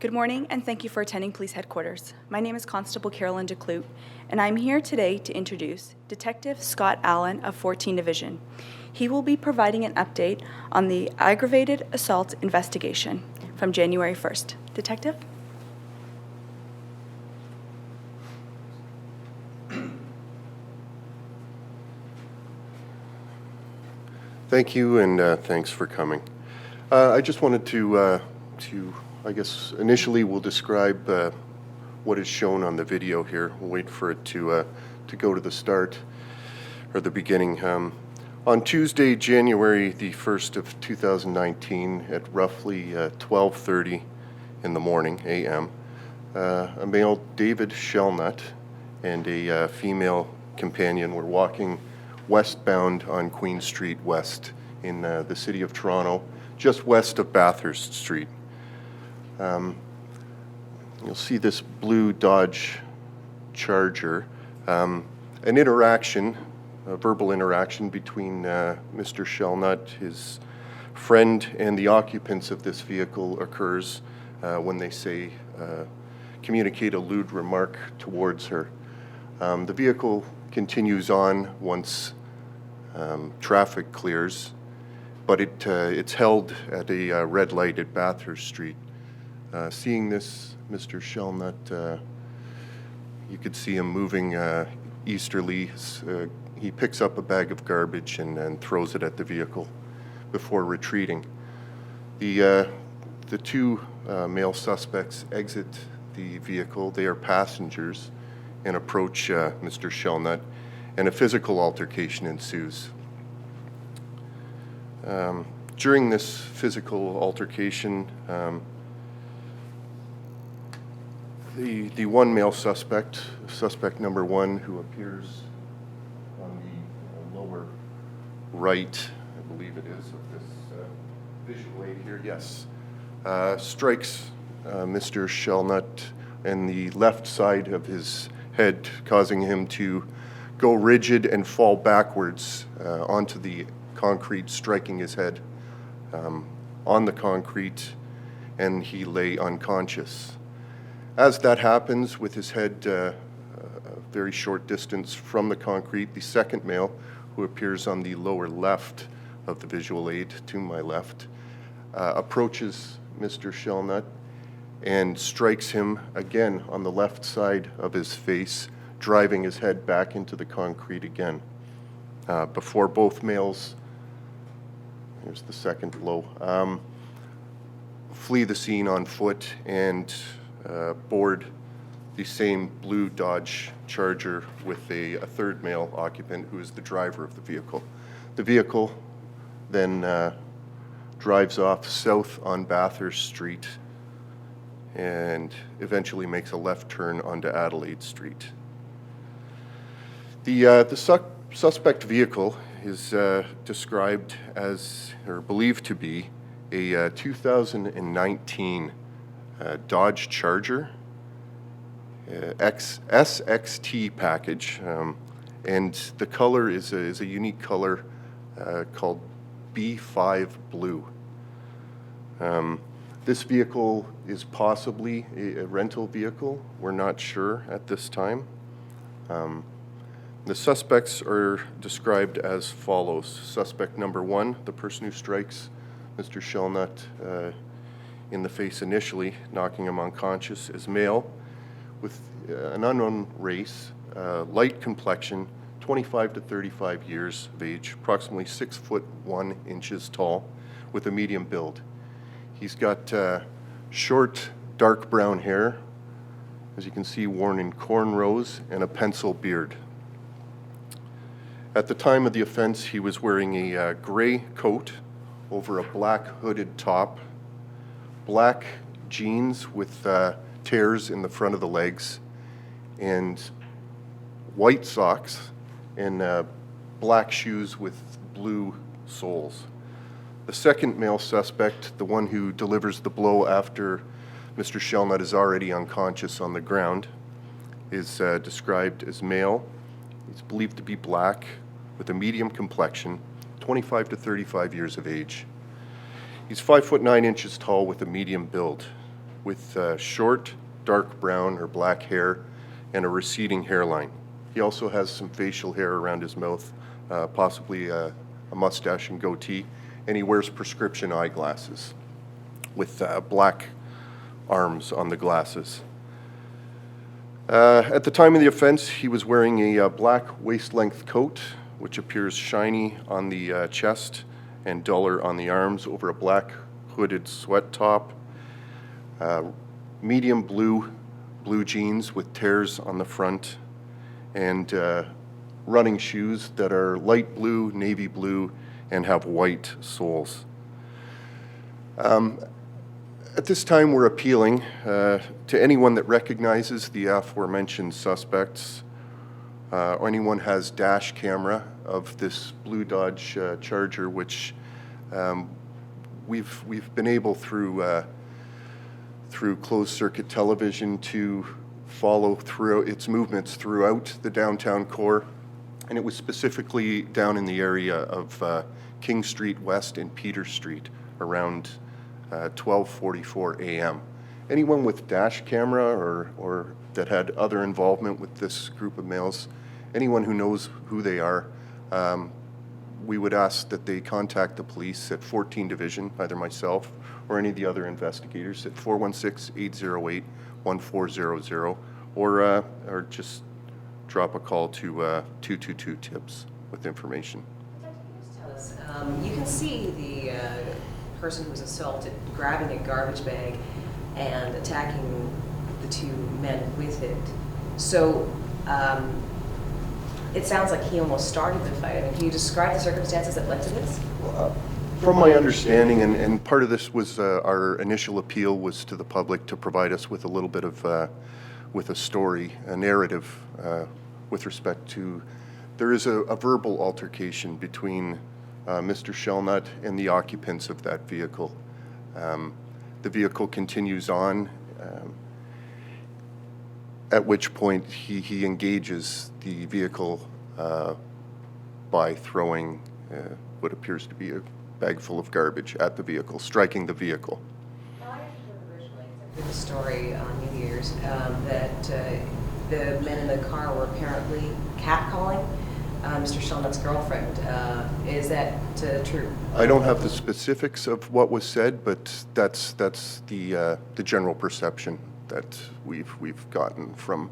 Good morning, and thank you for attending Police Headquarters. My name is Constable Carolyn DeClute, and I'm here today to introduce Detective Scott Allan of 14 Division. He will be providing an update on the aggravated assault investigation from January 1st. Detective? Thank you, and thanks for coming. I just wanted to I guess, initially we'll describe what is shown on the video here. We'll wait for it to go to the start, or the beginning. On Tuesday, January the 1st of 2019, at roughly 12:30 in the morning, a.m., a male, David Shellnut, and a female companion were walking westbound on Queen Street West in the city of Toronto, just west of Bathurst Street. You'll see this blue Dodge Charger. An interaction, a verbal interaction between Mr. Shellnut, his friend, and the occupants of this vehicle occurs when they communicate a lewd remark towards her. The vehicle continues on once traffic clears, but it's held at a red light at Bathurst Street. Seeing this, Mr. Shellnut, you could see him moving easterly. He picks up a bag of garbage and throws it at the vehicle before retreating. The two male suspects exit the vehicle. They are passengers and approach Mr. Shellnut, and a physical altercation ensues. During this physical altercation, the one male suspect number one, who appears on the lower right, I believe it is, of this visual aid here, yes, strikes Mr. Shellnut in the left side of his head, causing him to go rigid and fall backwards onto the concrete, striking his head on the concrete, and he lay unconscious. As that happens, with his head a very short distance from the concrete, the second male, who appears on the lower left of the visual aid, to my left, approaches Mr. Shellnut and strikes him again on the left side of his face, driving his head back into the concrete again. Before both males, here's the second blow, flee the scene on foot and board the same blue Dodge Charger with a third male occupant, who is the driver of the vehicle. The vehicle then drives off south on Bathurst Street and eventually makes a left turn onto Adelaide Street. The suspect vehicle is described as, or believed to be, a 2019 Dodge Charger SXT package, and the color is a unique color called B5 Blue. This vehicle is possibly a rental vehicle. We're not sure at this time. The suspects are described as follows. Suspect number one, the person who strikes Mr. Shellnut in the face initially, knocking him unconscious, is male with an unknown race, light complexion, 25 to 35 years of age, approximately 6'1" tall, with a medium build. He's got short, dark brown hair, as you can see, worn in cornrows, and a pencil beard. At the time of the offense, he was wearing a gray coat over a black hooded top, black jeans with tears in the front of the legs, and white socks and black shoes with blue soles. The second male suspect, the one who delivers the blow after Mr. Shellnut is already unconscious on the ground, is described as male. He's believed to be black, with a medium complexion, 25 to 35 years of age. He's 5'9" tall with a medium build. with short, dark brown or black hair and a receding hairline. He also has some facial hair around his mouth, possibly a mustache and goatee, and he wears prescription eyeglasses with black arms on the glasses. At the time of the offense, he was wearing a black waist-length coat, which appears shiny on the chest and duller on the arms, over a black hooded sweat top, medium blue jeans with tears on the front, and running shoes that are light blue, navy blue, and have white soles. At this time, we're appealing to anyone that recognizes the aforementioned suspects, or anyone has dash camera of this blue Dodge Charger, which we've been able through closed circuit television to follow through its movements throughout the downtown core, and it was specifically down in the area of King Street West and Peter Street around 12:44 a.m. Anyone with dash camera or that had other involvement with this group of males, anyone who knows who they are, we would ask that they contact the police at 14 Division, either myself or any of the other investigators at 416-808-1400, or just drop a call to 222-TIPS with information. Tell us, you can see the person who was assaulted grabbing a garbage bag and attacking the two men with it. So it sounds like he almost started the fight. I mean, can you describe the circumstances that led to this? From my understanding, and part of this was our initial appeal was to the public to provide us with a little bit of, with a story, a narrative with respect to, there is a verbal altercation between Mr. Shellnut and the occupants of that vehicle. The vehicle continues on, at which point he engages the vehicle by throwing what appears to be a bag full of garbage at the vehicle, striking the vehicle. I heard originally the story on New Year's that the men in the car were apparently catcalling Mr. Shellnut's girlfriend. Is that true? I don't have the specifics of what was said, but that's the general perception that we've gotten from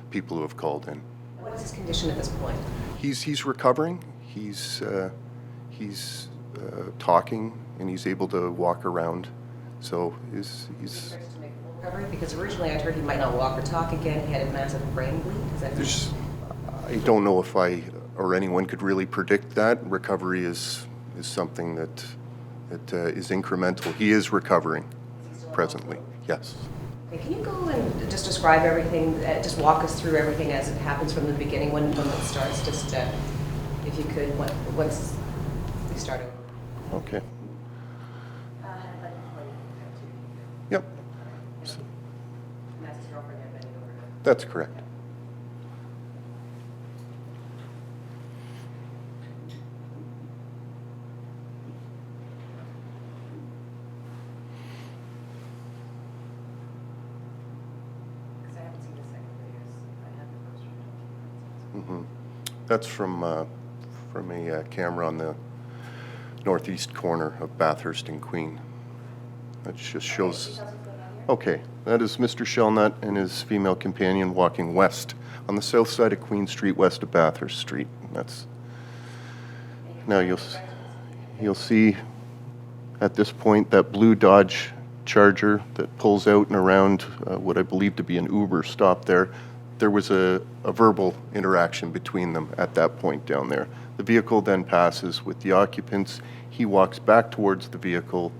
people who have called in. What is his condition at this point? He's recovering. He's talking, and he's able to walk around. So he's Expected to make a full recovery? Because originally I heard he might not walk or talk again. He had a massive brain bleed. Is that there's, I don't know if I or anyone could really predict that. Recovery is something that is incremental. He is recovering presently. Yes. Okay, can you go and just describe everything, just walk us through everything as it happens from the beginning when it starts, just if you could, once we start over. Okay. Yep. So, And that's his girlfriend had bending over to. that's correct. Because I haven't seen the second videos. I have the first one. Mm-hmm. That's from a camera on the northeast corner of Bathurst and Queen. That just shows. Okay, that is Mr. Shellnut and his female companion walking west on the south side of Queen Street, west of Bathurst Street. That's now you'll see at this point that blue Dodge Charger that pulls out and around what I believe to be an Uber stop there. There was a verbal interaction between them at that point down there. The vehicle then passes with the occupants. He walks back towards the vehicle,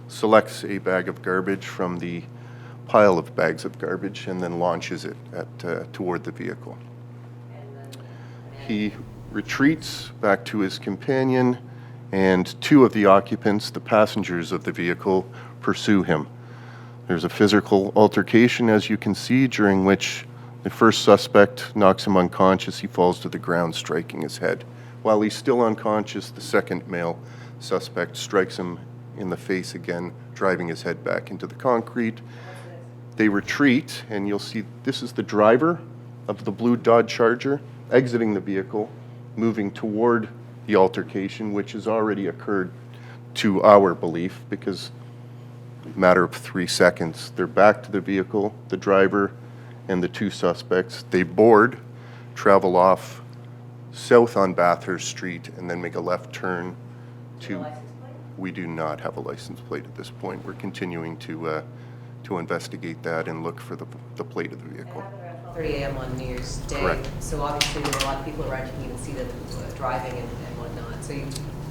selects a bag of garbage from the pile of bags of garbage, and then launches it toward the vehicle. He retreats back to his companion, and two of the occupants, the passengers of the vehicle, pursue him. There's a physical altercation, as you can see, during which the first suspect knocks him unconscious. He falls to the ground, striking his head. While he's still unconscious, the second male suspect strikes him in the face again, driving his head back into the concrete. they retreat, and you'll see this is the driver of the blue Dodge Charger exiting the vehicle, moving toward the altercation, which has already occurred to our belief, because a matter of 3 seconds, they're back to the vehicle, the driver and the two suspects. They board, travel off south on Bathurst Street, and then make a left turn to... License plate? We do not have a license plate at this point. We're continuing to investigate that and look for the plate of the It vehicle. happened around 12:30 a.m. on New Year's Day. Correct. So obviously there were a lot of people around, you can even see them driving and whatnot. So you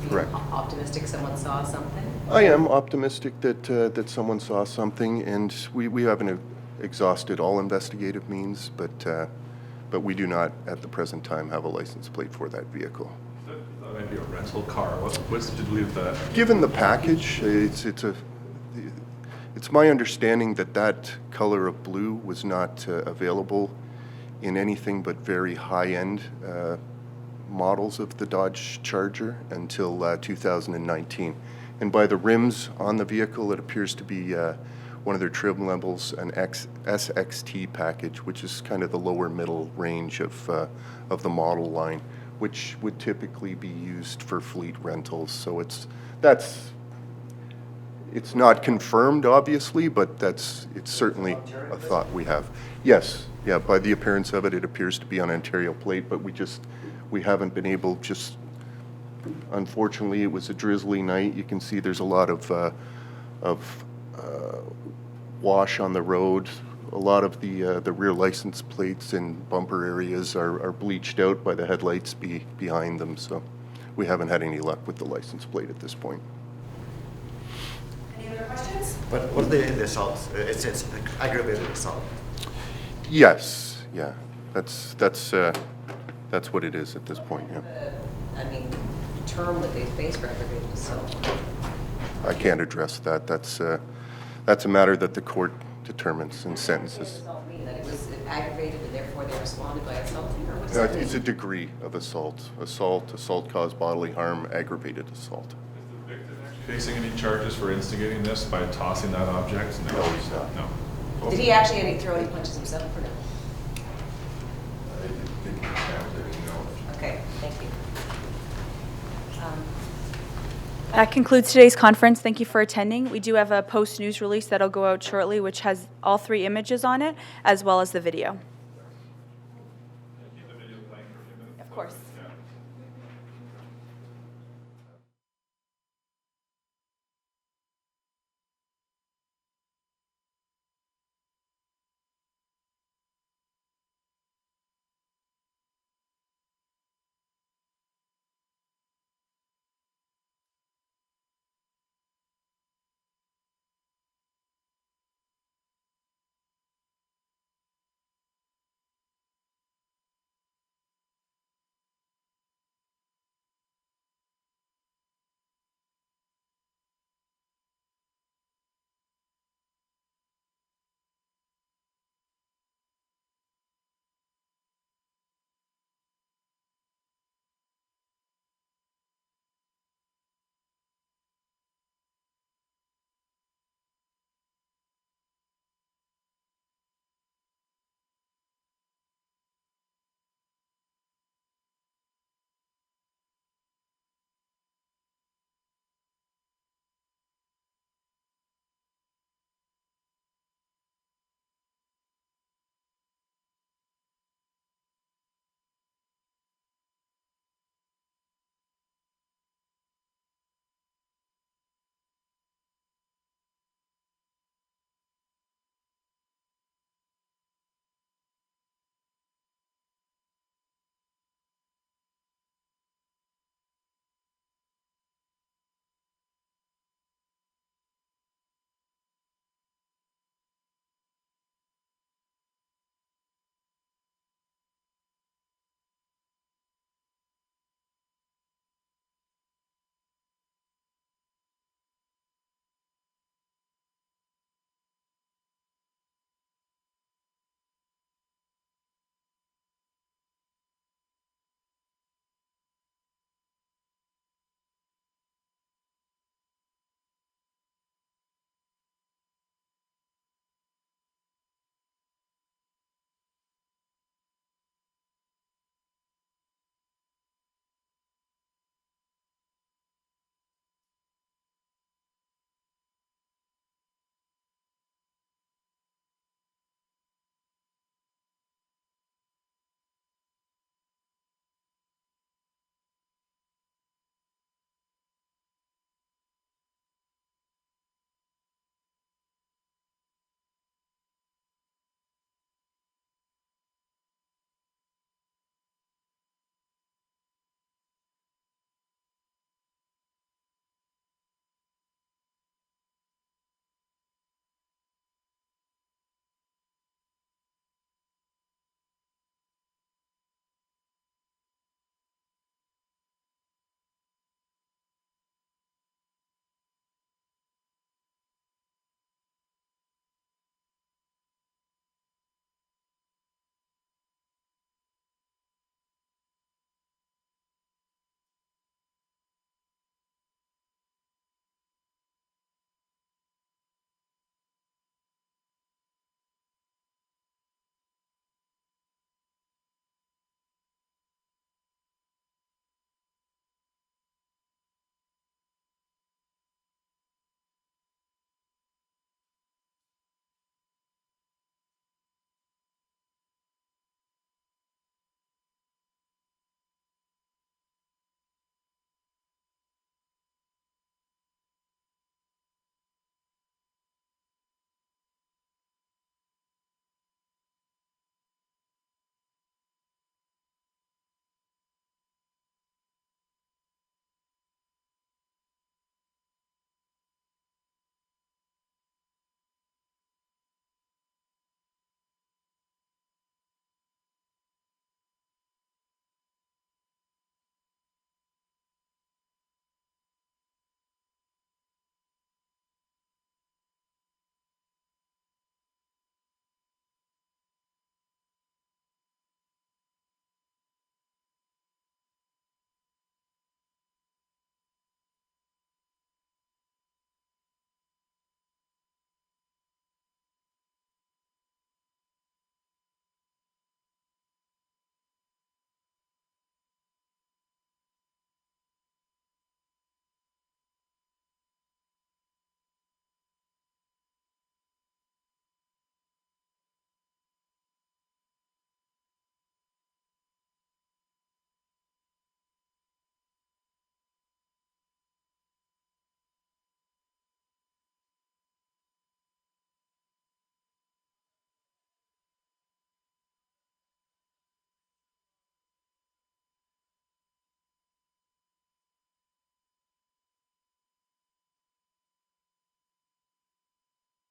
Correct. optimistic someone saw something? I am optimistic that someone saw something, and we haven't exhausted all investigative means, but we do not at the present time have a license plate for that vehicle. That might be a rental car. What's to believe that? Given the package, it's my understanding that that color of blue was not available in anything but very high-end models of the Dodge Charger until 2019. And by the rims on the vehicle, it appears to be one of their trim levels, an SXT package, which is kind of the lower middle range of the model line, which would typically be used for fleet rentals. So it's not confirmed, obviously, but it's certainly a thought we have. Yes, yeah, by the appearance of it, it appears to be on Ontario plate, but we haven't been able, unfortunately, it was a drizzly night. You can see there's a lot of wash on the road. A lot of the rear license plates and bumper areas are bleached out by the headlights behind them, so we haven't had any luck with the license plate at this point. Any other questions? But what are the assaults? It's aggravated assault. Yes, yeah, that's what it is at this point. Yeah, Term that they face for aggravated assault. I can't address that. That's a matter that the court determines and sentences. What does assault mean? That it was aggravated and therefore they responded by assaulting, or what does that mean? It's a degree of assault. Assault caused bodily harm, aggravated assault. Is the victim actually facing any charges for instigating this by tossing that object? No, he's not. No. Did he actually throw any punches himself or no? I didn't think he counted any, no. Okay, thank you. That concludes today's conference. Thank you for attending. We do have a post-news release that'll go out shortly, which has all 3 images on it, as well as the video.